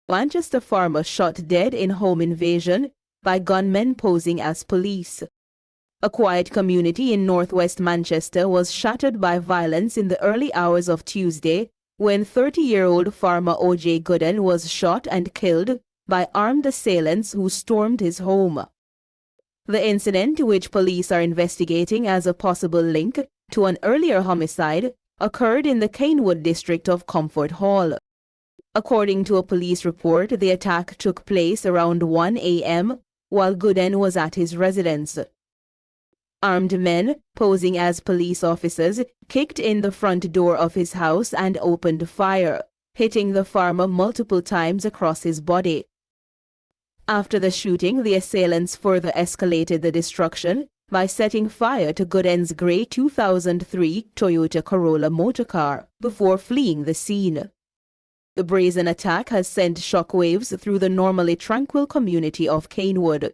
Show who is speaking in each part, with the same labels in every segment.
Speaker 1: Manchester farmer shot dead in home invasion by gunmen posing as police. A quiet community in northwest Manchester was shattered by violence in the early hours of Tuesday when 30-year-old farmer O.J. Gooden was shot and killed by armed assailants who stormed his home. The incident, which police are investigating as a possible link to an earlier homicide, occurred in the Canewood district of Comfort Hall. According to a police report, the attack took place around 1 a.m. while Gooden was at his residence. Armed men, posing as police officers, kicked in the front door of his house and opened fire, hitting the farmer multiple times across his body. After the shooting, the assailants further escalated the destruction by setting fire to Gooden's grey 2003 Toyota Corolla motorcar before fleeing the scene. The brazen attack has sent shockwaves through the normally tranquil community of Canewood.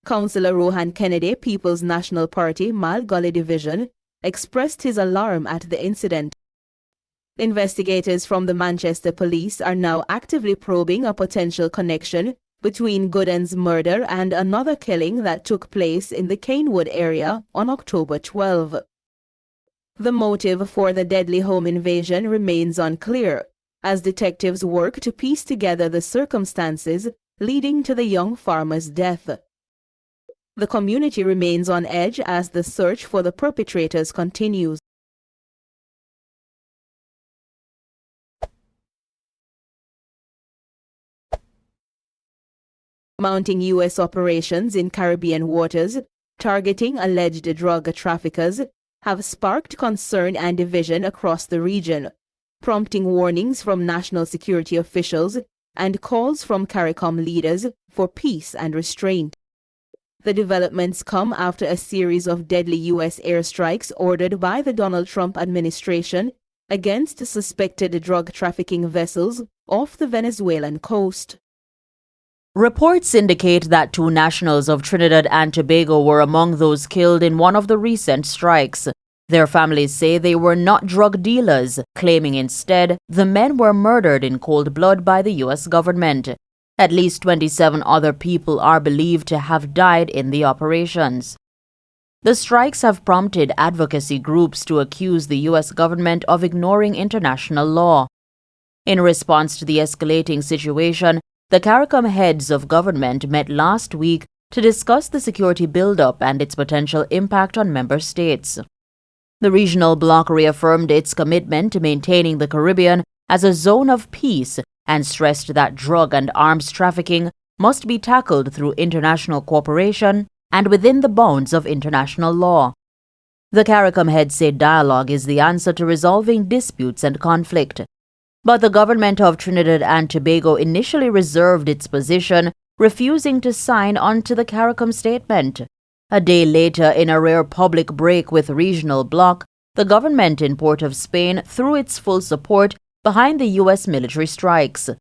Speaker 1: Councillor Rohan Kennedy, People's National Party, Mile Gully Division, expressed his alarm at the incident. Investigators from the Manchester Police are now actively probing a potential connection between Gooden's murder and another killing that took place in the Canewood area on October 12. The motive for the deadly home invasion remains unclear, as detectives work to piece together the circumstances leading to the young farmer's death. The community remains on edge as the search for the perpetrators continues. Mounting U.S. operations in Caribbean waters targeting alleged drug traffickers have sparked concern and division across the region, prompting warnings from national security officials and calls from CARICOM leaders for peace and restraint. The developments come after a series of deadly U.S. airstrikes ordered by the Donald Trump administration against suspected drug trafficking vessels off the Venezuelan coast.
Speaker 2: Reports indicate that 2 nationals of Trinidad and Tobago were among those killed in one of the recent strikes. Their families say they were not drug dealers, claiming instead the men were murdered in cold blood by the U.S. government. At least 27 other people are believed to have died in the operations. The strikes have prompted advocacy groups to accuse the U.S. government of ignoring international law. In response to the escalating situation, the CARICOM heads of government met last week to discuss the security buildup and its potential impact on member states. The regional bloc reaffirmed its commitment to maintaining the Caribbean as a zone of peace and stressed that drug and arms trafficking must be tackled through international cooperation and within the bounds of international law. The CARICOM heads say dialogue is the answer to resolving disputes and conflict. But the government of Trinidad and Tobago initially reserved its position, refusing to sign onto the CARICOM statement. A day later, in a rare public break with regional bloc, the government in Port of Spain threw its full support behind the U.S. military strikes.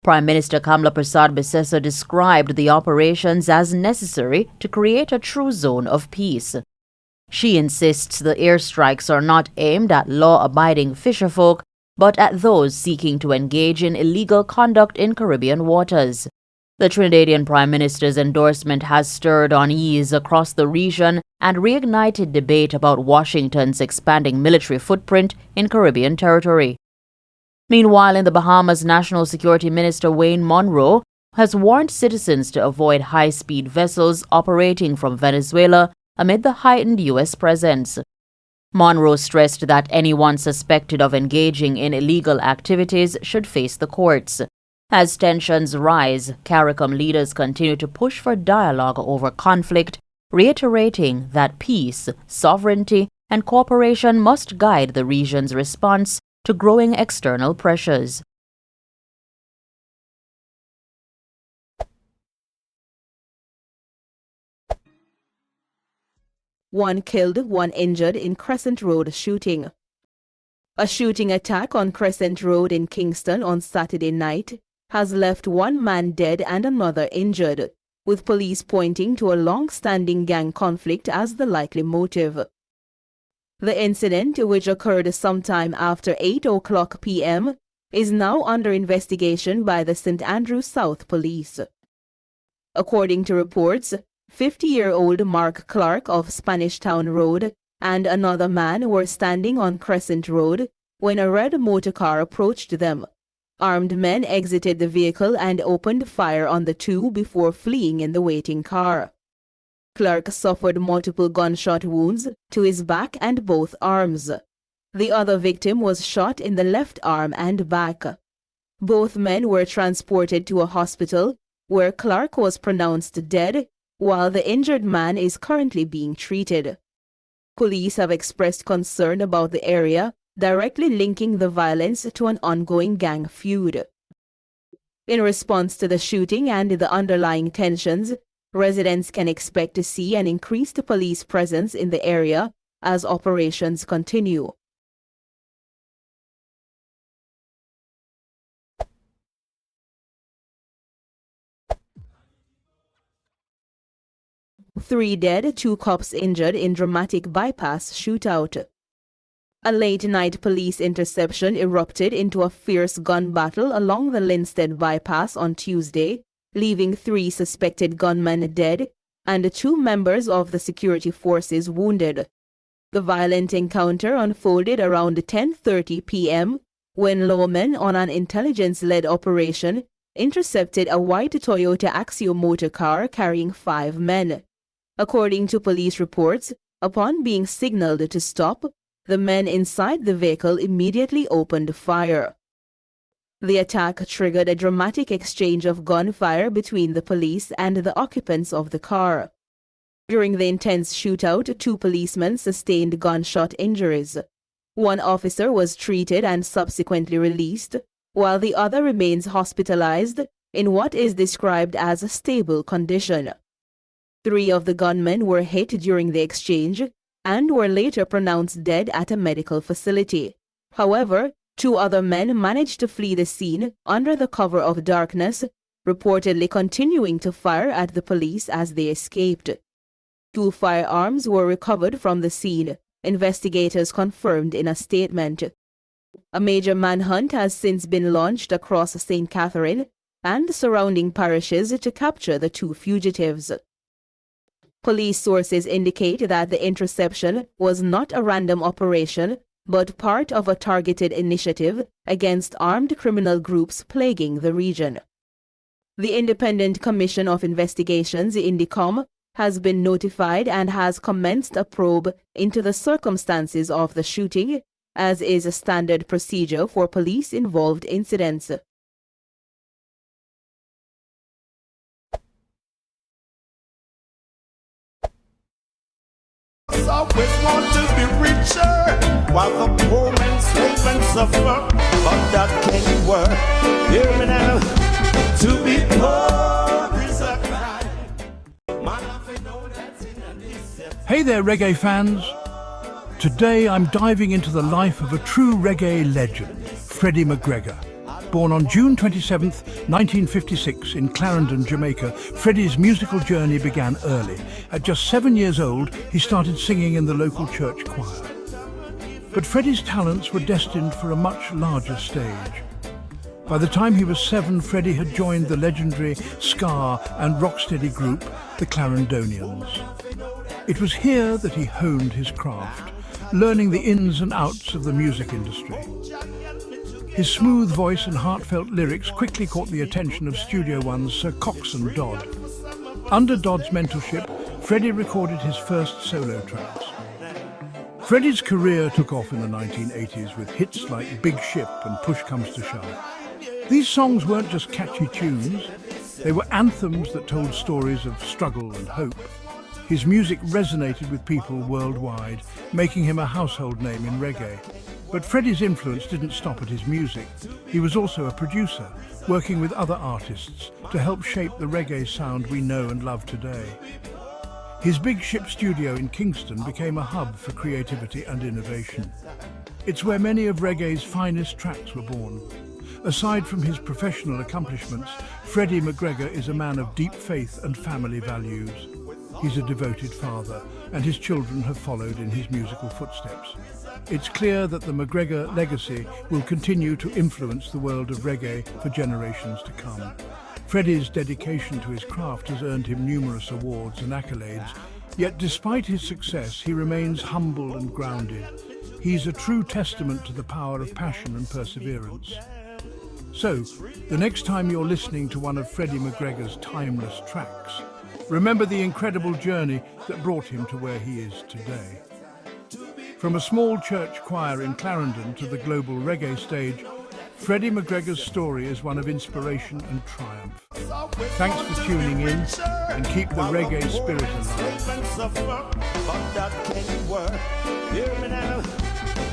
Speaker 2: Prime Minister Kamla Persad-Bissessar described the operations as necessary to create a true zone of peace. She insists the airstrikes are not aimed at law-abiding fisherfolk, but at those seeking to engage in illegal conduct in Caribbean waters. The Trinidadian Prime Minister's endorsement has stirred unease across the region and reignited debate about Washington's expanding military footprint in Caribbean territory. Meanwhile, in the Bahamas, National Security Minister Wayne Monroe has warned citizens to avoid high-speed vessels operating from Venezuela amid the heightened U.S. presence. Monroe stressed that anyone suspected of engaging in illegal activities should face the courts. As tensions rise, CARICOM leaders continue to push for dialogue over conflict, reiterating that peace, sovereignty, and cooperation must guide the region's response to growing external pressures.
Speaker 1: One killed, 1 injured in Crescent Road shooting. A shooting attack on Crescent Road in Kingston on Saturday night has left 1 man dead and another injured, with police pointing to a long-standing gang conflict as the likely motive. The incident, which occurred sometime after 8 o'clock p.m., is now under investigation by the St. Andrew South Police. According to reports, 50-year-old Mark Clark of Spanish Town Road and another man were standing on Crescent Road when a red motorcar approached them. Armed men exited the vehicle and opened fire on the two before fleeing in the waiting car. Clark suffered multiple gunshot wounds to his back and both arms. The other victim was shot in the left arm and back. Both men were transported to a hospital where Clark was pronounced dead, while the injured man is currently being treated. Police have expressed concern about the area, directly linking the violence to an ongoing gang feud. In response to the shooting and the underlying tensions, residents can expect to see an increased police presence in the area as operations continue. Three dead, 2 cops injured in dramatic bypass shootout. A late-night police interception erupted into a fierce gun battle along the Linstead bypass on Tuesday, leaving 3 suspected gunmen dead and 2 members of the security forces wounded. The violent encounter unfolded around 10:30 p.m. when lawmen on an intelligence-led operation intercepted a white Toyota Axio motor car carrying 5 men. According to police reports, upon being signaled to stop, the men inside the vehicle immediately opened fire. The attack triggered a dramatic exchange of gunfire between the police and the occupants of the car. During the intense shootout, 2 policemen sustained gunshot injuries. 1 officer was treated and subsequently released, while the other remains hospitalized in what is described as a stable condition. 3 of the gunmen were hit during the exchange and were later pronounced dead at a medical facility. However, 2 other men managed to flee the scene under the cover of darkness, reportedly continuing to fire at the police as they escaped. 2 firearms were recovered from the scene, investigators confirmed in a statement. A major manhunt has since been launched across St. Catherine and surrounding parishes to capture the 2 fugitives. Police sources indicate that the interception was not a random operation, but part of a targeted initiative against armed criminal groups plaguing the region. The Independent Commission of Investigations, INDICOM, has been notified and has commenced a probe into the circumstances of the shooting, as is a standard procedure for police-involved incidents.
Speaker 3: Always want to be richer, while the poor man slave and suffer, but that can't work. Hear me now, to be poor is a crime.
Speaker 4: Hey there, reggae fans. Today I'm diving into the life of a true reggae legend, Freddie Mcgregor. Born on June 27, 1956 in Clarendon, Jamaica, Freddie's musical journey began early. At just 7 years old, he started singing in the local church choir. But Freddie's talents were destined for a much larger stage. By the time he was 7, Freddie had joined the legendary ska and rocksteady group, the Clarendonians. It was here that he honed his craft, learning the ins and outs of the music industry. His smooth voice and heartfelt lyrics quickly caught the attention of Studio One's Sir Coxsone Dodd. Under Dodd's mentorship, Freddie recorded his first solo tracks. Freddie's career took off in the 1980s with hits like Big Ship and Push Comes to Shove. These songs weren't just catchy tunes, they were anthems that told stories of struggle and hope. His music resonated with people worldwide, making him a household name in reggae. But Freddie's influence didn't stop at his music. He was also a producer, working with other artists to help shape the reggae sound we know and love today. His Big Ship studio in Kingston became a hub for creativity and innovation. It's where many of reggae's finest tracks were born. Aside from his professional accomplishments, Freddie Mcgregor is a man of deep faith and family values. he's a devoted father, and his children have followed in his musical footsteps. It's clear that the McGregor legacy will continue to influence the world of reggae for generations to come. Freddie's dedication to his craft has earned him numerous awards and accolades, yet despite his success, he remains humble and grounded. He's a true testament to the power of passion and perseverance. So, the next time you're listening to one of Freddie McGregor's timeless tracks, remember the incredible journey that brought him to where he is today. From a small church choir in Clarendon to the global reggae stage, Freddie McGregor's story is one of inspiration and triumph. Thanks for tuning in, and keep the reggae spirit alive.